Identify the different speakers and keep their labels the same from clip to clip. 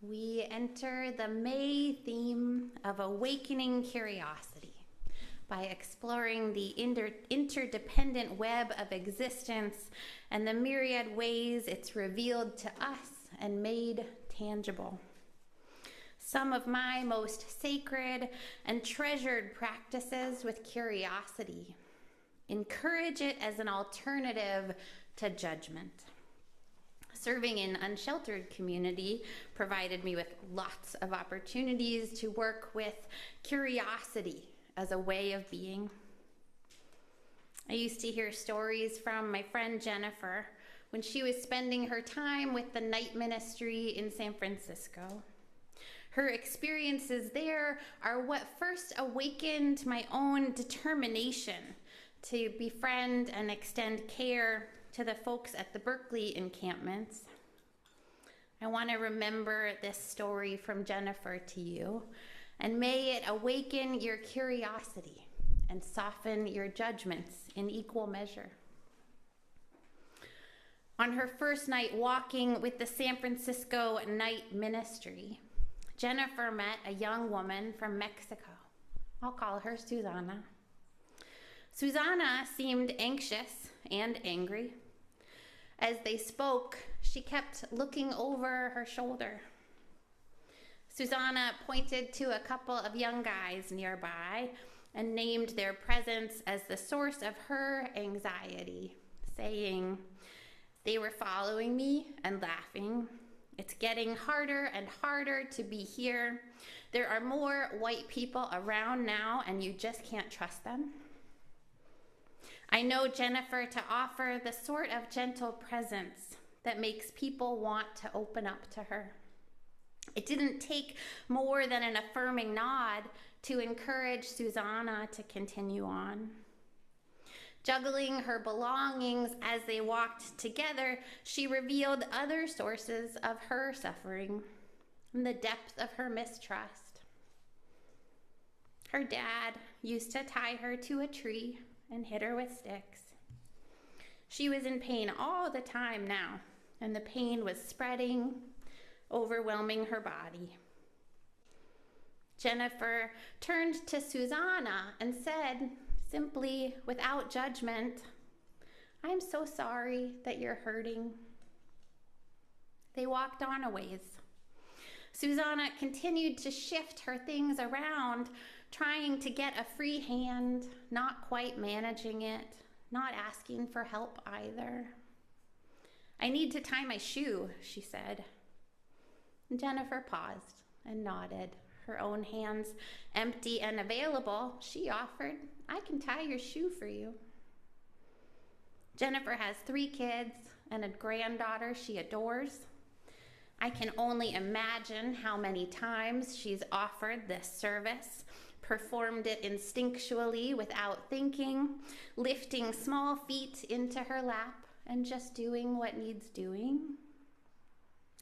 Speaker 1: We enter the May theme of awakening curiosity by exploring the interdependent web of existence and the myriad ways it's revealed to us and made tangible. Some of my most sacred and treasured practices with curiosity encourage it as an alternative to judgment. Serving in unsheltered community provided me with lots of opportunities to work with curiosity as a way of being. I used to hear stories from my friend Jennifer when she was spending her time with the night ministry in San Francisco. Her experiences there are what first awakened my own determination to befriend and extend care to the folks at the Berkeley encampments. I want to remember this story from Jennifer to you, and may it awaken your curiosity and soften your judgments in equal measure. On her first night walking with the San Francisco Night Ministry, Jennifer met a young woman from Mexico. I'll call her Susanna. Susanna seemed anxious and angry. As they spoke, she kept looking over her shoulder. Susanna pointed to a couple of young guys nearby and named their presence as the source of her anxiety, saying, "They were following me and laughing. It's getting harder and harder to be here. There are more white people around now, and you just can't trust them." I know Jennifer to offer the sort of gentle presence that makes people want to open up to her. It didn't take more than an affirming nod to encourage Susanna to continue on. Juggling her belongings as they walked together, she revealed other sources of her suffering and the depth of her mistrust. Her dad used to tie her to a tree and hit her with sticks. She was in pain all the time now, and the pain was spreading, overwhelming her body. Jennifer turned to Susanna and said, simply, without judgment, "I'm so sorry that you're hurting." They walked on a ways. Susanna continued to shift her things around, trying to get a free hand, not quite managing it, not asking for help either. "I need to tie my shoe," she said. Jennifer paused and nodded. Her own hands empty and available, she offered, "I can tie your shoe for you." Jennifer has 3 kids and a granddaughter she adores. I can only imagine how many times she's offered this service, performed it instinctually without thinking, lifting small feet into her lap and just doing what needs doing.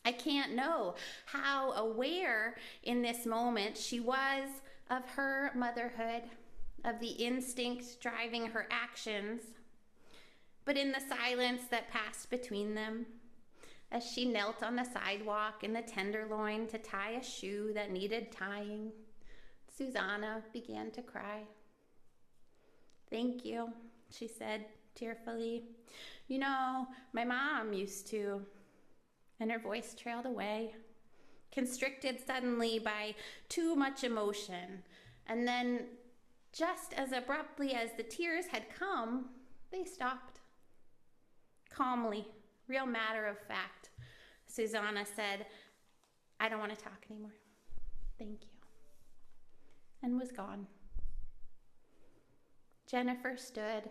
Speaker 1: I can't know how aware in this moment she was of her motherhood, of the instinct driving her actions, but in the silence that passed between them, as she knelt on the sidewalk in the Tenderloin to tie a shoe that needed tying, Susanna began to cry. "Thank you," she said tearfully. "You know, my mom used to," and her voice trailed away, constricted suddenly by too much emotion. And then, just as abruptly as the tears had come, they stopped. Calmly, real matter of fact, Susanna said, "I don't want to talk anymore. Thank you," and was gone. Jennifer stood,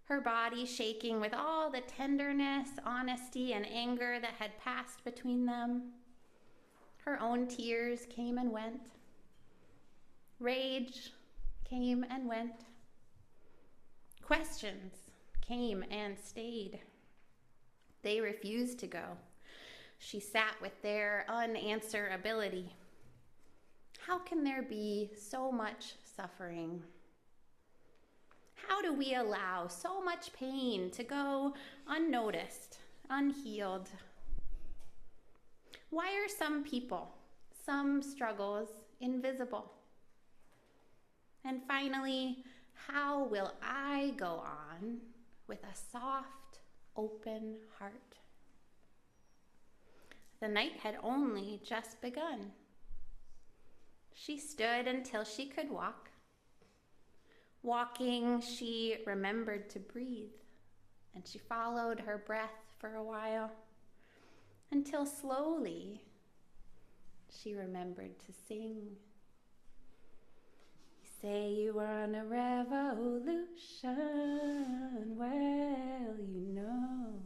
Speaker 1: her body shaking with all the tenderness, honesty, and anger that had passed between them. Her own tears came and went. Rage came and went. Questions came and stayed. They refused to go. She sat with their unanswerability. How can there be so much suffering? How do we allow so much pain to go unnoticed, unhealed? Why are some people, some struggles invisible? And finally, how will I go on with a soft, open heart? The night had only just begun. She stood until she could walk. Walking, she remembered to breathe, and she followed her breath for a while, until slowly she remembered to sing. You say you want a revolution, well, you know,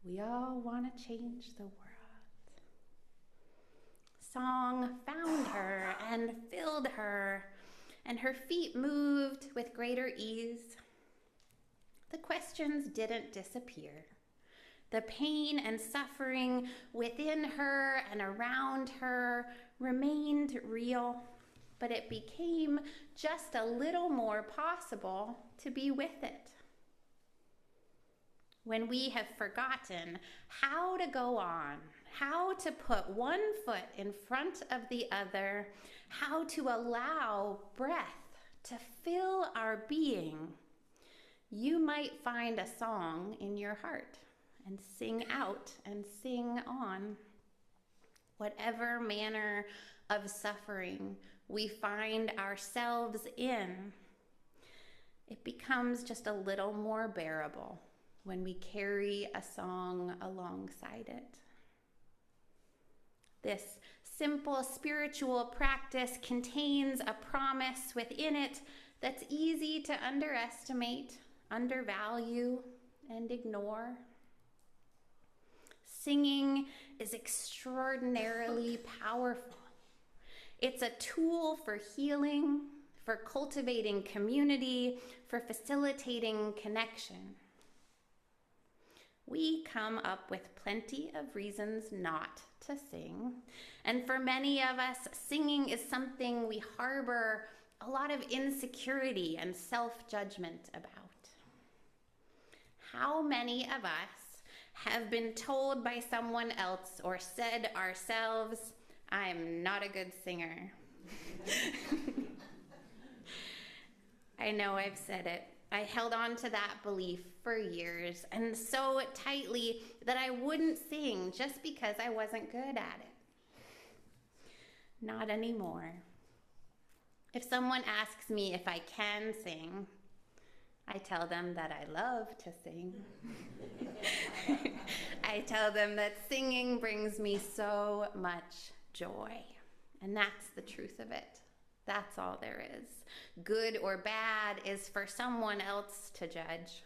Speaker 1: we all want to change the world. Song found her and filled her, and her feet moved with greater ease. The questions didn't disappear. The pain and suffering within her and around her remained real, but it became just a little more possible to be with it. When we have forgotten how to go on, how to put one foot in front of the other, how to allow breath to fill our being, you might find a song in your heart and sing out and sing on. Whatever manner of suffering we find ourselves in, it becomes just a little more bearable when we carry a song alongside it. This simple spiritual practice contains a promise within it that's easy to underestimate, undervalue, and ignore. Singing is extraordinarily powerful. It's a tool for healing, for cultivating community, for facilitating connection. We come up with plenty of reasons not to sing, and for many of us, singing is something we harbor a lot of insecurity and self-judgment about. How many of us have been told by someone else or said ourselves, "I'm not a good singer"? I know I've said it. I held on to that belief for years, and so tightly that I wouldn't sing just because I wasn't good at it. Not anymore. If someone asks me if I can sing, I tell them that I love to sing. I tell them that singing brings me so much joy, and that's the truth of it. That's all there is. Good or bad is for someone else to judge.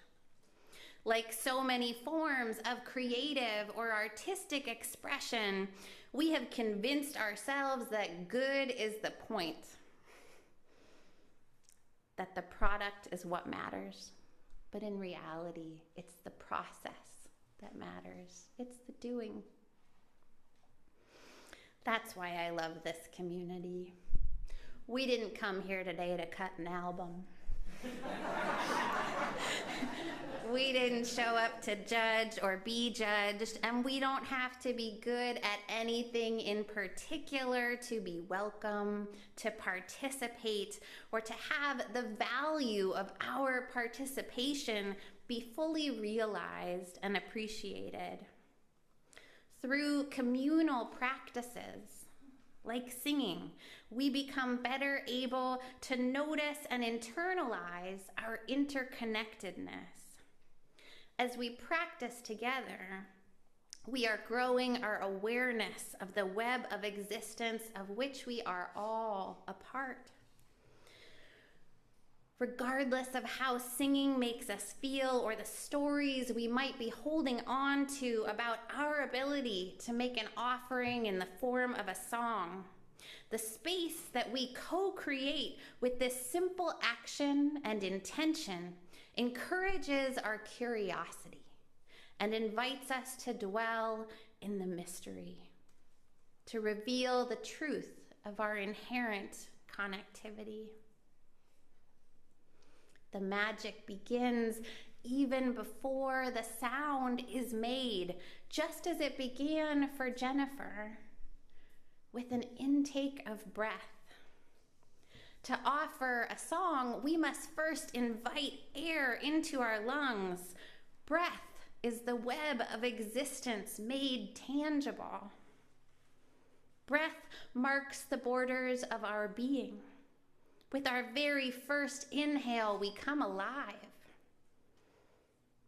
Speaker 1: Like so many forms of creative or artistic expression, we have convinced ourselves that good is the point, that the product is what matters. But in reality, it's the process that matters. It's the doing. That's why I love this community. We didn't come here today to cut an album. We didn't show up to judge or be judged, and we don't have to be good at anything in particular to be welcome, to participate, or to have the value of our participation be fully realized and appreciated. Through communal practices, like singing, we become better able to notice and internalize our interconnectedness. As we practice together, we are growing our awareness of the web of existence of which we are all a part. Regardless of how singing makes us feel or the stories we might be holding on to about our ability to make an offering in the form of a song, the space that we co-create with this simple action and intention encourages our curiosity and invites us to dwell in the mystery, to reveal the truth of our inherent connectivity. The magic begins even before the sound is made, just as it began for Jennifer, with an intake of breath. To offer a song, we must first invite air into our lungs. Breath is the web of existence made tangible. Breath marks the borders of our being. With our very first inhale, we come alive.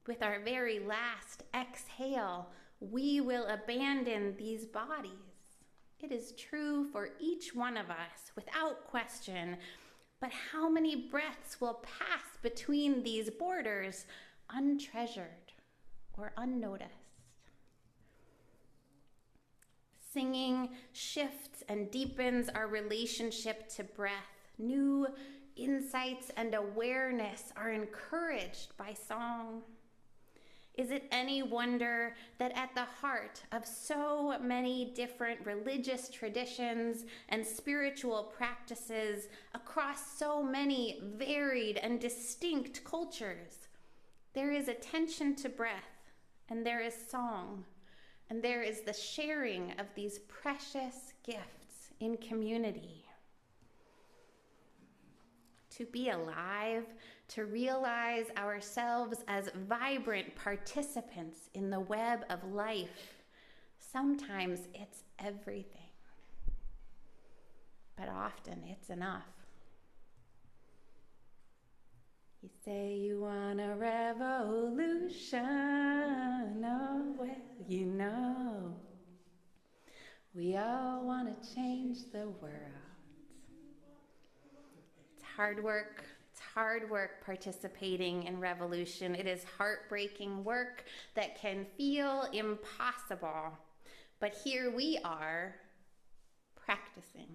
Speaker 1: With our very last exhale, we will abandon these bodies. It is true for each one of us, without question. But how many breaths will pass between these borders, untreasured or unnoticed? Singing shifts and deepens our relationship to breath. New insights and awareness are encouraged by song. Is it any wonder that at the heart of so many different religious traditions and spiritual practices across so many varied and distinct cultures, there is attention to breath, and there is song, and there is the sharing of these precious gifts in community? To be alive, to realize ourselves as vibrant participants in the web of life, sometimes it's everything, but often it's enough. You say you want a revolution, oh, well, you know, we all want to change the world. It's hard work. It's hard work participating in revolution. It is heartbreaking work that can feel impossible. But here we are, practicing.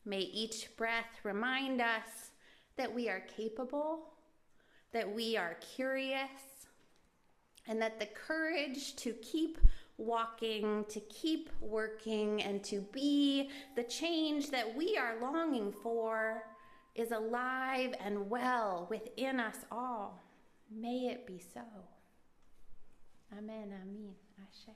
Speaker 1: May each breath remind us that we are capable, that we are curious, and that the courage to keep walking, to keep working, and to be the change that we are longing for is alive and well within us all. May it be so. Amen, amen, ashe.